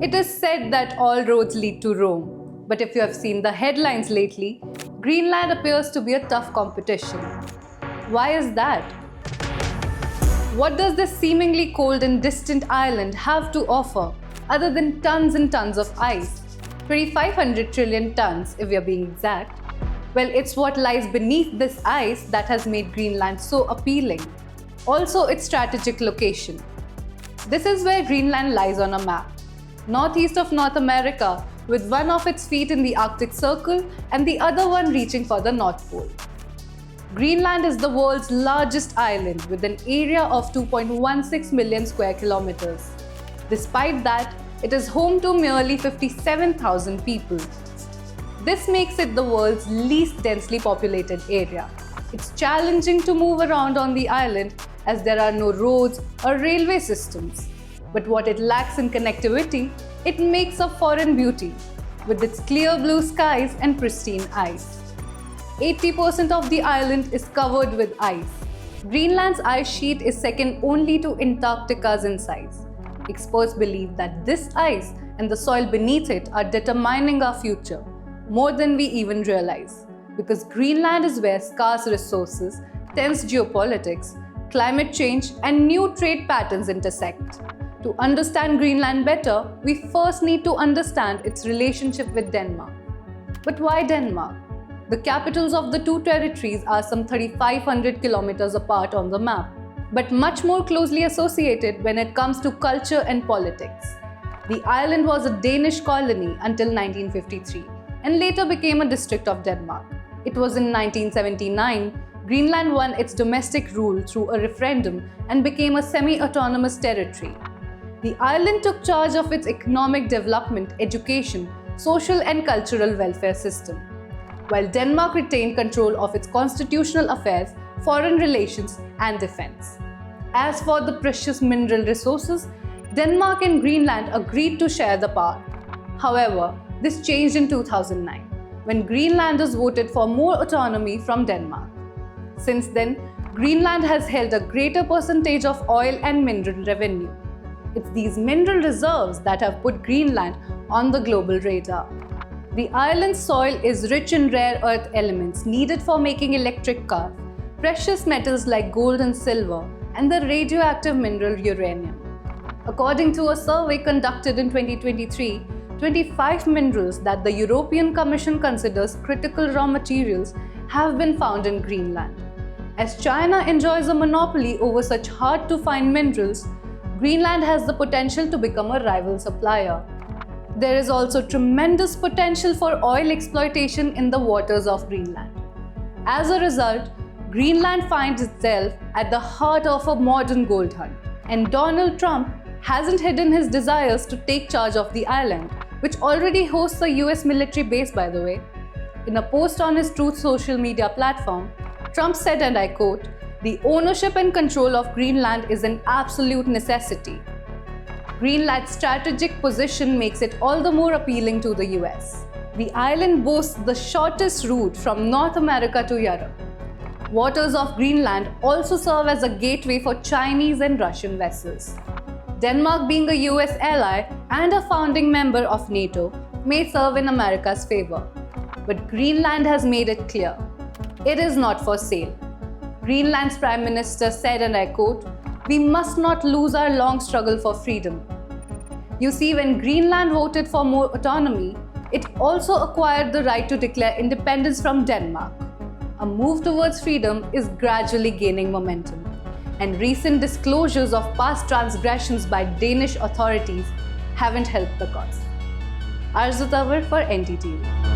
It is said that all roads lead to Rome, but if you have seen the headlines lately, Greenland appears to be a tough competition. Why is that? What does this seemingly cold and distant island have to offer other than tons and tons of ice? 2,500 trillion tons if we are being exact. Well, it's what lies beneath this ice that has made Greenland so appealing. Also, its strategic location. This is where Greenland lies on a map. Northeast of North America, with one of its feet in the Arctic Circle and the other one reaching for the North Pole. Greenland is the world's largest island with an area of 2.16 million square kilometers. Despite that, it is home to merely 57,000 people. This makes it the world's least densely populated area. It's challenging to move around on the island as there are no roads or railway systems. But what it lacks in connectivity, it makes a foreign beauty with its clear blue skies and pristine ice. 80% of the island is covered with ice. Greenland's ice sheet is second only to Antarctica's in size. Experts believe that this ice and the soil beneath it are determining our future more than we even realize, because Greenland is where scarce resources, tense geopolitics, climate change, and new trade patterns intersect. To understand Greenland better, we first need to understand its relationship with Denmark. But why Denmark? The capitals of the two territories are some 3,500 kilometers apart on the map, but much more closely associated when it comes to culture and politics. The island was a Danish colony until 1953 and later became a district of Denmark. It was in 1979 Greenland won its domestic rule through a referendum and became a semi-autonomous territory. The island took charge of its economic development, education, social and cultural welfare system, while Denmark retained control of its constitutional affairs, foreign relations, and defense. As for the precious mineral resources, Denmark and Greenland agreed to share the power. However, this changed in 2009, when Greenlanders voted for more autonomy from Denmark. Since then, Greenland has held a greater percentage of oil and mineral revenue. It's these mineral reserves that have put Greenland on the global radar. The island's soil is rich in rare earth elements needed for making electric cars, precious metals like gold and silver, and the radioactive mineral uranium. According to a survey conducted in 2023, 25 minerals that the European Commission considers critical raw materials have been found in Greenland. As China enjoys a monopoly over such hard-to-find minerals, Greenland has the potential to become a rival supplier. There is also tremendous potential for oil exploitation in the waters of Greenland. As a result, Greenland finds itself at the heart of a modern gold hunt, and Donald Trump hasn't hidden his desires to take charge of the island, which already hosts a US military base, by the way. In a post on his Truth social media platform, Trump said, and I quote, "The ownership and control of Greenland is an absolute necessity." Greenland's strategic position makes it all the more appealing to the US. The island boasts the shortest route from North America to Europe. Waters of Greenland also serve as a gateway for Chinese and Russian vessels. Denmark, being a US ally and a founding member of NATO, may serve in America's favor. But Greenland has made it clear, it is not for sale. Greenland's Prime Minister said, and I quote, "We must not lose our long struggle for freedom." You see, when Greenland voted for more autonomy, it also acquired the right to declare independence from Denmark. A move towards freedom is gradually gaining momentum, and recent disclosures of past transgressions by Danish authorities haven't helped the cause. Arzu Tawar for NDTV.